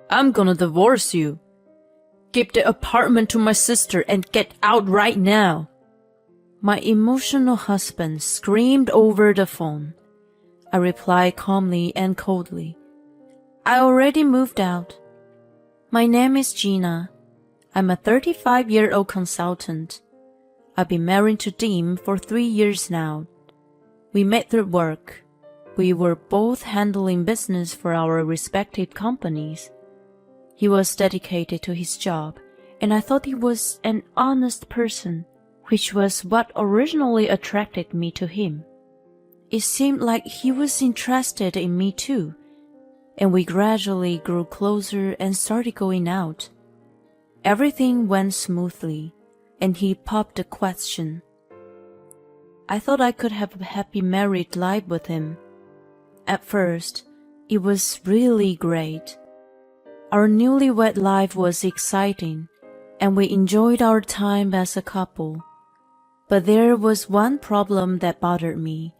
I'm gonna divorce you. Give the apartment to my sister and get out right now. My emotional husband screamed over the phone. I replied calmly and coldly. I already moved out. My name is Gina. I'm a 35-year-old consultant. I've been married to Dean for 3 years now. We met through work. We were both handling business for our respective companies. He was dedicated to his job, and I thought he was an honest person, which was what originally attracted me to him. It seemed like he was interested in me too, and we gradually grew closer and started going out. Everything went smoothly, and he popped the question. I thought I could have a happy married life with him. At first, it was really great. Our newlywed life was exciting, and we enjoyed our time as a couple. But there was one problem that bothered me,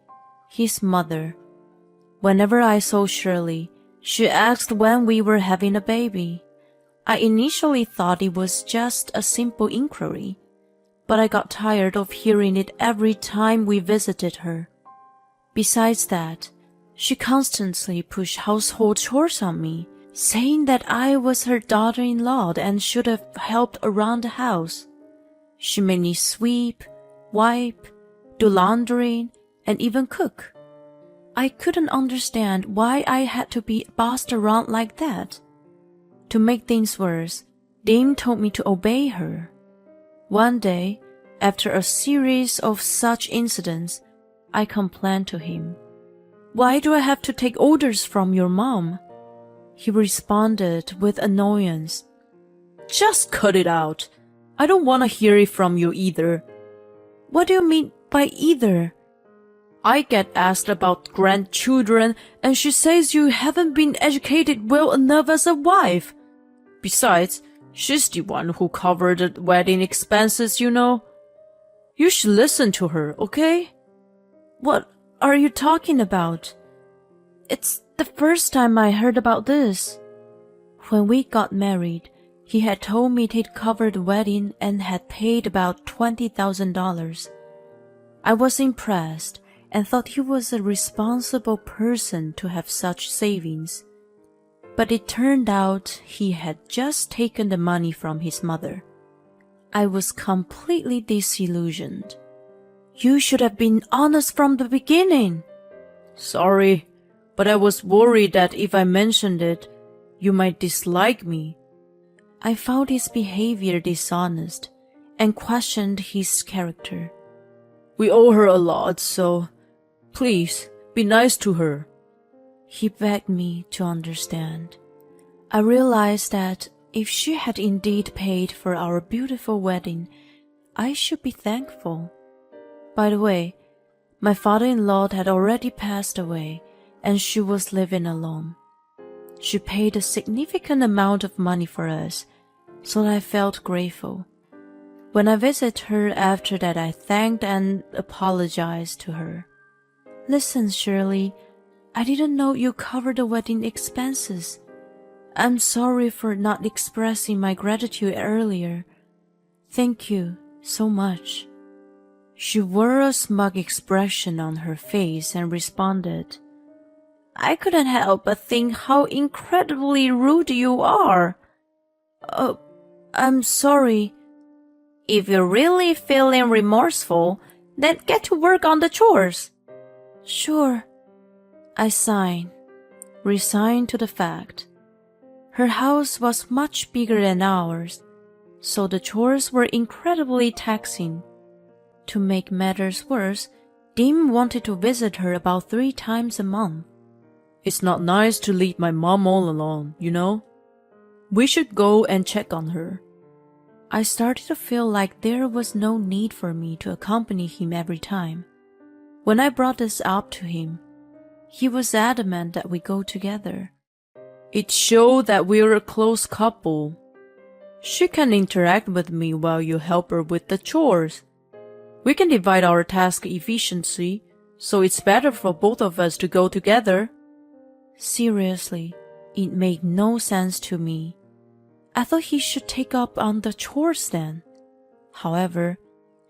his mother. Whenever I saw Shirley, she asked when we were having a baby. I initially thought it was just a simple inquiry, but I got tired of hearing it every time we visited her. Besides that, she constantly pushed household chores on me, saying that I was her daughter-in-law and should have helped around the house. She made me sweep, wipe, do laundry, and even cook. I couldn't understand why I had to be bossed around like that. To make things worse, Dean told me to obey her. One day, after a series of such incidents, I complained to him. Why do I have to take orders from your mom? He responded with annoyance. Just cut it out. I don't want to hear it from you either. What do you mean by either? I get asked about grandchildren, and she says you haven't been educated well enough as a wife. Besides, she's the one who covered the wedding expenses, you know. You should listen to her, okay? What are you talking about? It's the first time I heard about this. When we got married, he had told me he'd covered the wedding and had paid about $20,000. I was impressed and thought he was a responsible person to have such savings. But it turned out he had just taken the money from his mother. I was completely disillusioned. You should have been honest from the beginning. Sorry, but I was worried that if I mentioned it, you might dislike me. I found his behavior dishonest and questioned his character. We owe her a lot, so please be nice to her. He begged me to understand. I realized that if she had indeed paid for our beautiful wedding, I should be thankful. By the way, my father-in-law had already passed away, and she was living alone. She paid a significant amount of money for us, so I felt grateful. When I visited her after that, I thanked and apologized to her. Listen, Shirley, I didn't know you covered the wedding expenses. I'm sorry for not expressing my gratitude earlier. Thank you so much. She wore a smug expression on her face and responded, I couldn't help but think how incredibly rude you are. I'm sorry. If you're really feeling remorseful, then get to work on the chores. Sure. I signed, resigned to the fact. Her house was much bigger than ours, so the chores were incredibly taxing. To make matters worse, Dean wanted to visit her about 3 times a month. It's not nice to leave my mom all alone, you know? We should go and check on her. I started to feel like there was no need for me to accompany him every time. When I brought this up to him, he was adamant that we go together. It showed that we're a close couple. She can interact with me while you help her with the chores. We can divide our task efficiently, so it's better for both of us to go together. Seriously, It made no sense to me. I thought he should take up on the chores then. However,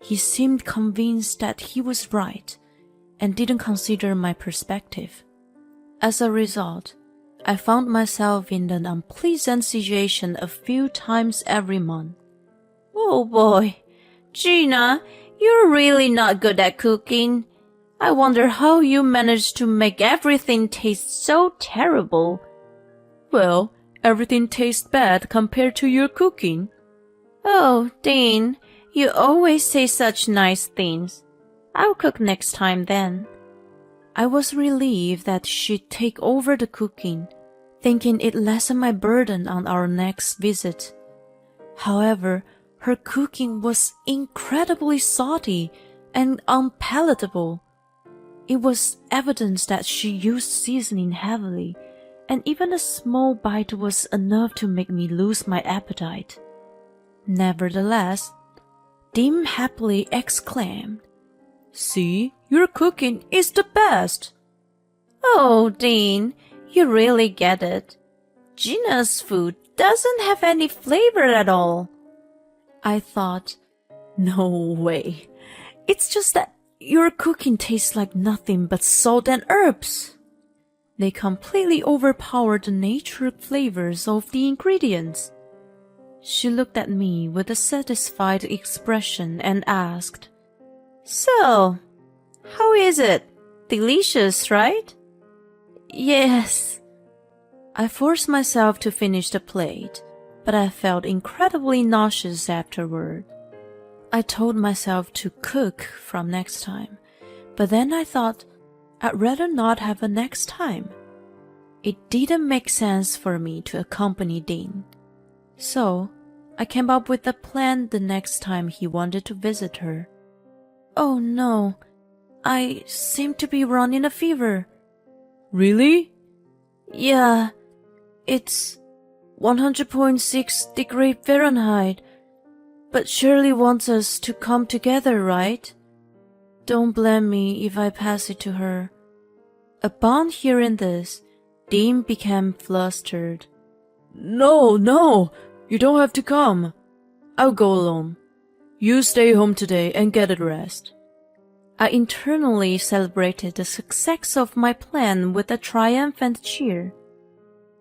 he seemed convinced that he was right and didn't consider my perspective. As a result, I found myself in an unpleasant situation a few times every month. Oh boy, Gina, you're really not good at cooking. I wonder how you managed to make everything taste so terrible. Well, everything tastes bad compared to your cooking. Oh, Dean, you always say such nice things. I'll cook next time then. I was relieved that she'd take over the cooking, thinking it lessened my burden on our next visit. However, her cooking was incredibly salty and unpalatable. It was evident that she used seasoning heavily, and even a small bite was enough to make me lose my appetite. Nevertheless, Dim happily exclaimed, "See, your cooking is the best." Oh, Dean, you really get it. Gina's food doesn't have any flavor at all. I thought, no way. It's just that your cooking tastes like nothing but salt and herbs. They completely overpowered the natural flavors of the ingredients. She looked at me with a satisfied expression and asked, "So, how is it? Delicious, right?" Yes. I forced myself to finish the plate, but I felt incredibly nauseous afterward. I told myself to cook from next time, but then I thought I'd rather not have a next time. It didn't make sense for me to accompany Dean. So, I came up with a plan the next time he wanted to visit her. Oh no, I seem to be running a fever. Really? Yeah, it's 100.6 degrees Fahrenheit. But Shirley wants us to come together, right? Don't blame me if I pass it to her. Upon hearing this, Dean became flustered. No, you don't have to come. I'll go alone. You stay home today and get a rest. I internally celebrated the success of my plan with a triumphant cheer.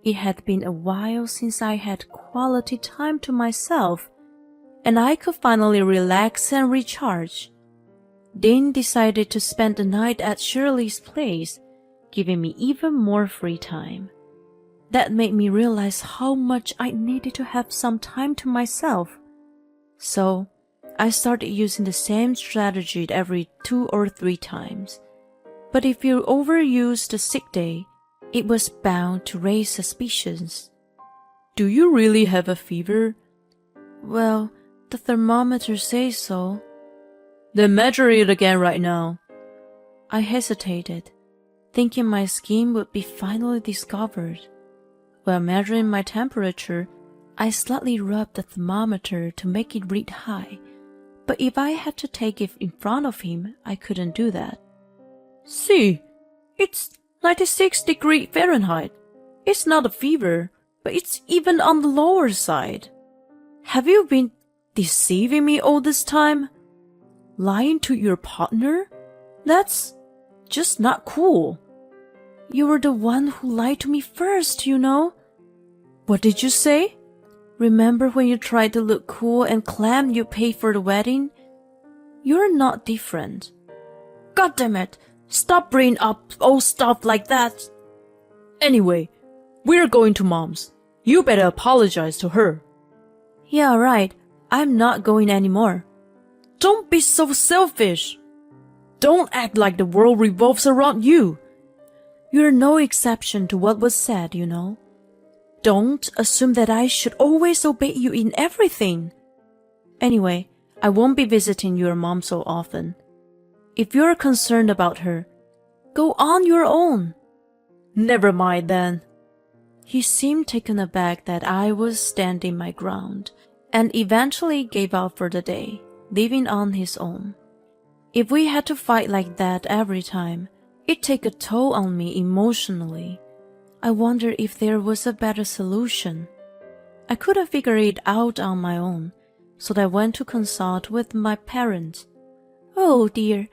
It had been a while since I had quality time to myself, and I could finally relax and recharge. Dean decided to spend the night at Shirley's place, giving me even more free time. That made me realize how much I needed to have some time to myself. So, I started using the same strategy every 2 or 3 times. But if you overused the sick day, it was bound to raise suspicions. Do you really have a fever? Well, the thermometer says so. Then measure it again right now. I hesitated, thinking my scheme would be finally discovered. While measuring my temperature, I slightly rubbed the thermometer to make it read high, but if I had to take it in front of him, I couldn't do that. See, it's 96 degrees Fahrenheit. It's not a fever, but it's even on the lower side. Have you been deceiving me all this time? Lying to your partner? That's just not cool. You were the one who lied to me first, you know. What did you say? Remember when you tried to look cool and claimed you paid for the wedding? You're not different. God damn it! Stop bringing up old stuff like that. Anyway, we're going to Mom's. You better apologize to her. Yeah, right. I'm not going anymore. Don't be so selfish. Don't act like the world revolves around you. You're no exception to what was said, you know. Don't assume that I should always obey you in everything. Anyway, I won't be visiting your mom so often. If you're concerned about her, go on your own. Never mind then. He seemed taken aback that I was standing my ground, and eventually gave up for the day, leaving on his own. If we had to fight like that every time, it'd take a toll on me emotionally. I wondered if there was a better solution. I couldn't figure it out on my own, so I went to consult with my parents. Oh dear,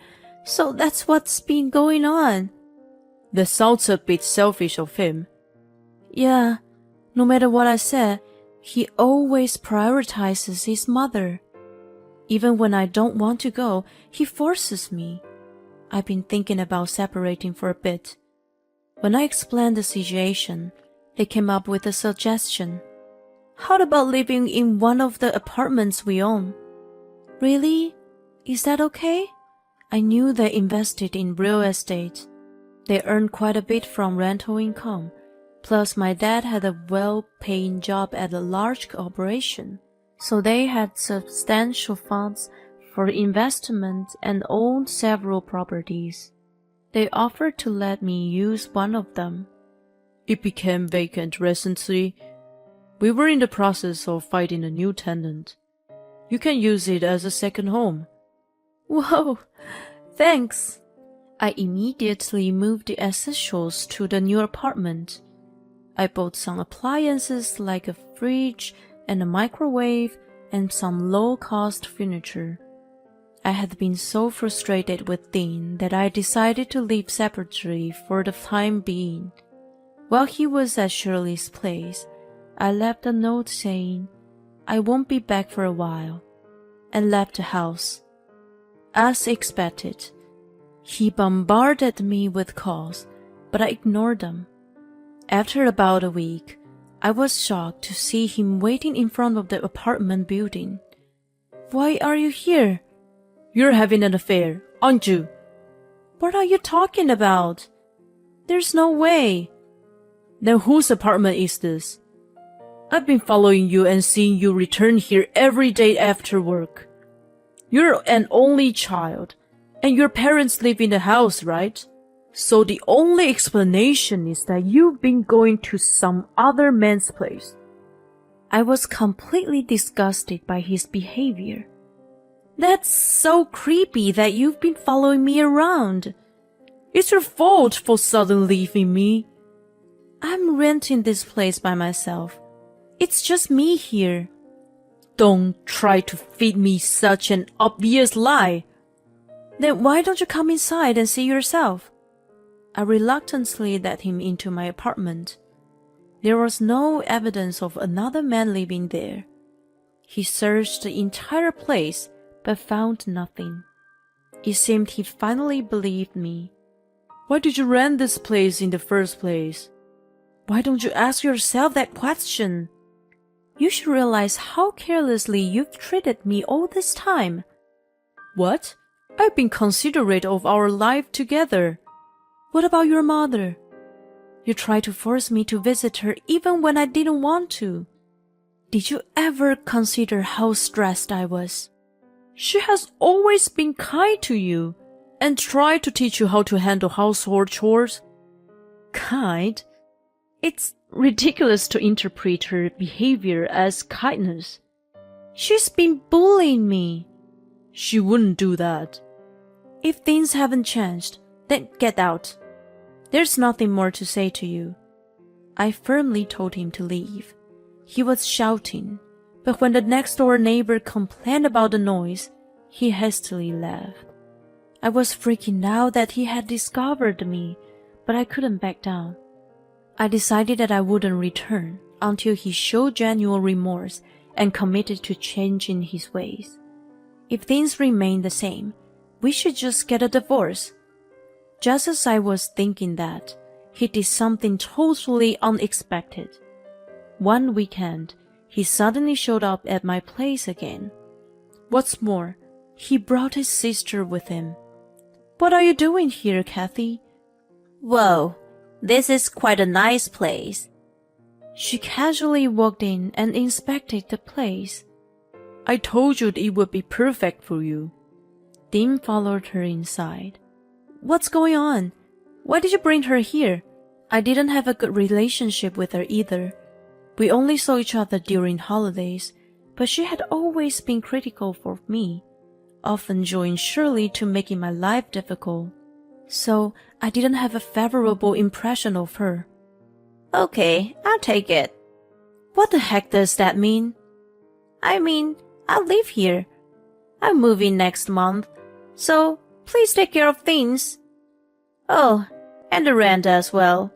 so that's what's been going on. That sounds a bit selfish of him. Yeah, no matter what I said, he always prioritizes his mother. Even when I don't want to go, he forces me. I've been thinking about separating for a bit. When I explained the situation, they came up with a suggestion. How about living in one of the apartments we own? Really? Is that okay? I knew they invested in real estate. They earned quite a bit from rental income. Plus, my dad had a well-paying job at a large corporation, so they had substantial funds for investment and owned several properties. They offered to let me use one of them. It became vacant recently. We were in the process of finding a new tenant. You can use it as a second home. Whoa, thanks. I immediately moved the essentials to the new apartment. I bought some appliances like a fridge and a microwave and some low-cost furniture. I had been so frustrated with Dean that I decided to live separately for the time being. While he was at Shirley's place, I left a note saying, I won't be back for a while, and left the house. As expected, he bombarded me with calls, but I ignored them. After about a week, I was shocked to see him waiting in front of the apartment building. Why are you here? You're having an affair, aren't you? What are you talking about? There's no way. Then whose apartment is this? I've been following you and seeing you return here every day after work. You're an only child, and your parents live in the house, right? So the only explanation is that you've been going to some other man's place. I was completely disgusted by his behavior. That's so creepy that you've been following me around. It's your fault for suddenly leaving me. I'm renting this place by myself. It's just me here. Don't try to feed me such an obvious lie. Then why don't you come inside and see yourself? I reluctantly let him into my apartment. There was no evidence of another man living there. He searched the entire place, but found nothing. It seemed he finally believed me. Why did you rent this place in the first place? Why don't you ask yourself that question? You should realize how carelessly you've treated me all this time. What? I've been considerate of our life together. What about your mother? You tried to force me to visit her even when I didn't want to. Did you ever consider how stressed I was? She has always been kind to you and tried to teach you how to handle household chores. Kind? It's ridiculous to interpret her behavior as kindness. She's been bullying me. She wouldn't do that. If things haven't changed, then get out. There's nothing more to say to you. I firmly told him to leave. He was shouting, but when the next-door neighbor complained about the noise, he hastily left. I was freaking out that he had discovered me, but I couldn't back down. I decided that I wouldn't return until he showed genuine remorse and committed to changing his ways. If things remain the same, we should just get a divorce. Just as I was thinking that, he did something totally unexpected. One weekend, he suddenly showed up at my place again. What's more, he brought his sister with him. What are you doing here, Kathy? Whoa, this is quite a nice place. She casually walked in and inspected the place. I told you it would be perfect for you. Dean followed her inside. What's going on? Why did you bring her here? I didn't have a good relationship with her either. We only saw each other during holidays, but she had always been critical for me, often joined Shirley to making my life difficult. So I didn't have a favorable impression of her. Okay, I'll take it. What the heck does that mean? I mean, I'll live here. I'm moving next month, so please take care of things. Oh, and the rent as well.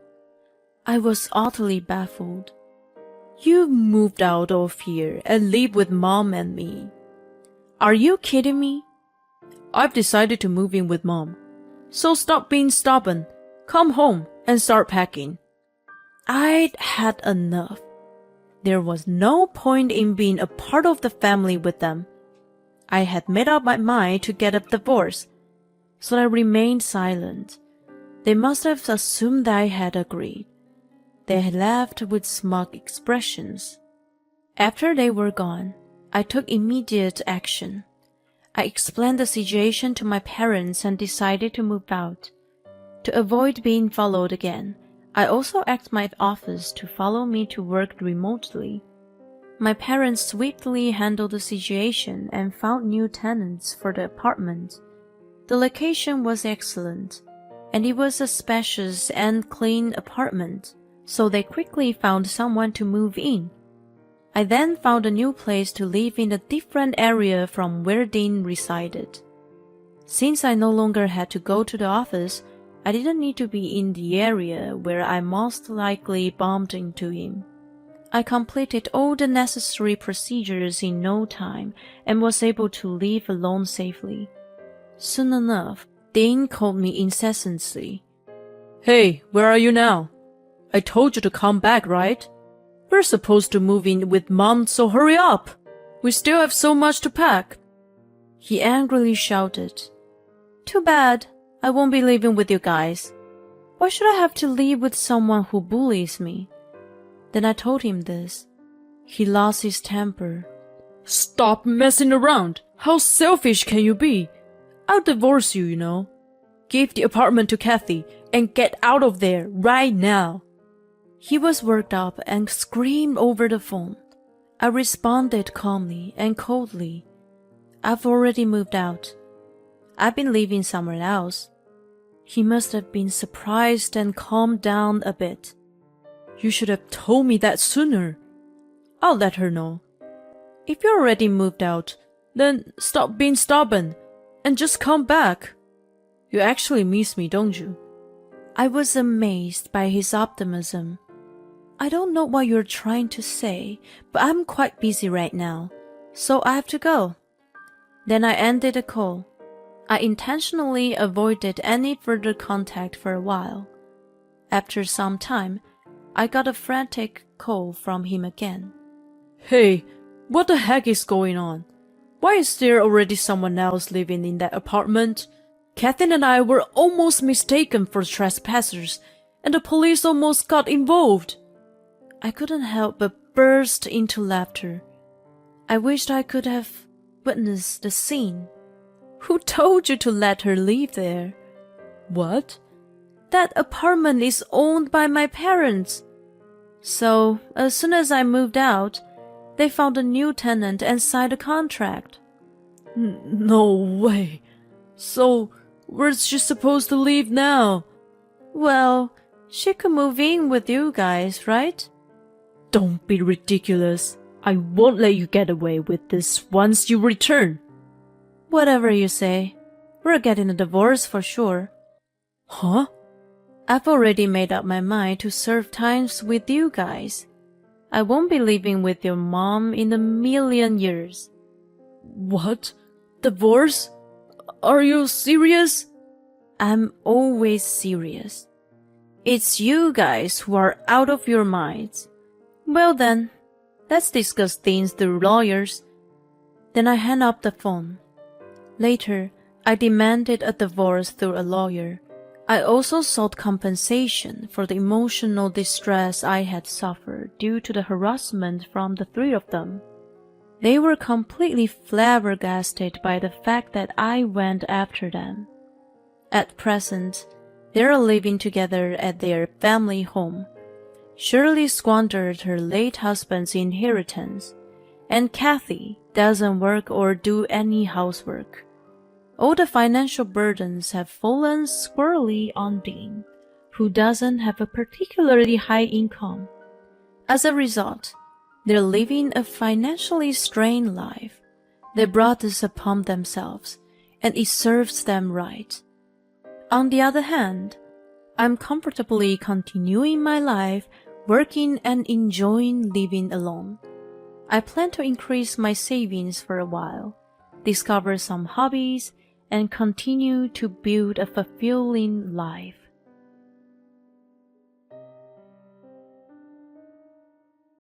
I was utterly baffled. You moved out of here and live with Mom and me. Are you kidding me? I've decided to move in with Mom. So stop being stubborn. Come home and start packing. I'd had enough. There was no point in being a part of the family with them. I had made up my mind to get a divorce, so I remained silent. They must have assumed I had agreed. They had left with smug expressions. After they were gone, I took immediate action. I explained the situation to my parents and decided to move out. To avoid being followed again, I also asked my office to follow me to work remotely. My parents swiftly handled the situation and found new tenants for the apartment. The location was excellent, and it was a spacious and clean apartment, so they quickly found someone to move in. I then found a new place to live in a different area from where Dean resided. Since I no longer had to go to the office, I didn't need to be in the area where I most likely bumped into him. I completed all the necessary procedures in no time and was able to leave alone safely. Soon enough, Dean called me incessantly. Hey, where are you now? I told you to come back, right? We're supposed to move in with Mom, so hurry up! We still have so much to pack. He angrily shouted. Too bad. I won't be living with you guys. Why should I have to live with someone who bullies me? Then I told him this. He lost his temper. Stop messing around. How selfish can you be? I'll divorce you, you know. Give the apartment to Kathy and get out of there right now. He was worked up and screamed over the phone. I responded calmly and coldly. I've already moved out. I've been living somewhere else. He must have been surprised and calmed down a bit. You should have told me that sooner. I'll let her know. If you're already moved out, then stop being stubborn and just come back. You actually miss me, don't you? I was amazed by his optimism. I don't know what you're trying to say, but I'm quite busy right now, so I have to go. Then I ended the call. I intentionally avoided any further contact for a while. After some time, I got a frantic call from him again. Hey, what the heck is going on? Why is there already someone else living in that apartment? Kathleen and I were almost mistaken for trespassers, and the police almost got involved. I couldn't help but burst into laughter. I wished I could have witnessed the scene. Who told you to let her live there? What? That apartment is owned by my parents. So, as soon as I moved out, they found a new tenant and signed a contract. No way. So, where's she supposed to live now? Well, she could move in with you guys, right? Don't be ridiculous. I won't let you get away with this once you return. Whatever you say. We're getting a divorce for sure. Huh? I've already made up my mind to serve times with you guys. I won't be living with your mom in a million years. What? Divorce? Are you serious? I'm always serious. It's you guys who are out of your minds. Well then, let's discuss things through lawyers. Then I hung up the phone. Later, I demanded a divorce through a lawyer. I also sought compensation for the emotional distress I had suffered due to the harassment from the three of them. They were completely flabbergasted by the fact that I went after them. At present, they are living together at their family home. Shirley squandered her late husband's inheritance, and Kathy doesn't work or do any housework. All the financial burdens have fallen squarely on Dean, who doesn't have a particularly high income. As a result, they're living a financially strained life. They brought this upon themselves, and it serves them right. On the other hand, I'm comfortably continuing my life, working and enjoying living alone. I plan to increase my savings for a while, discover some hobbies, and continue to build a fulfilling life.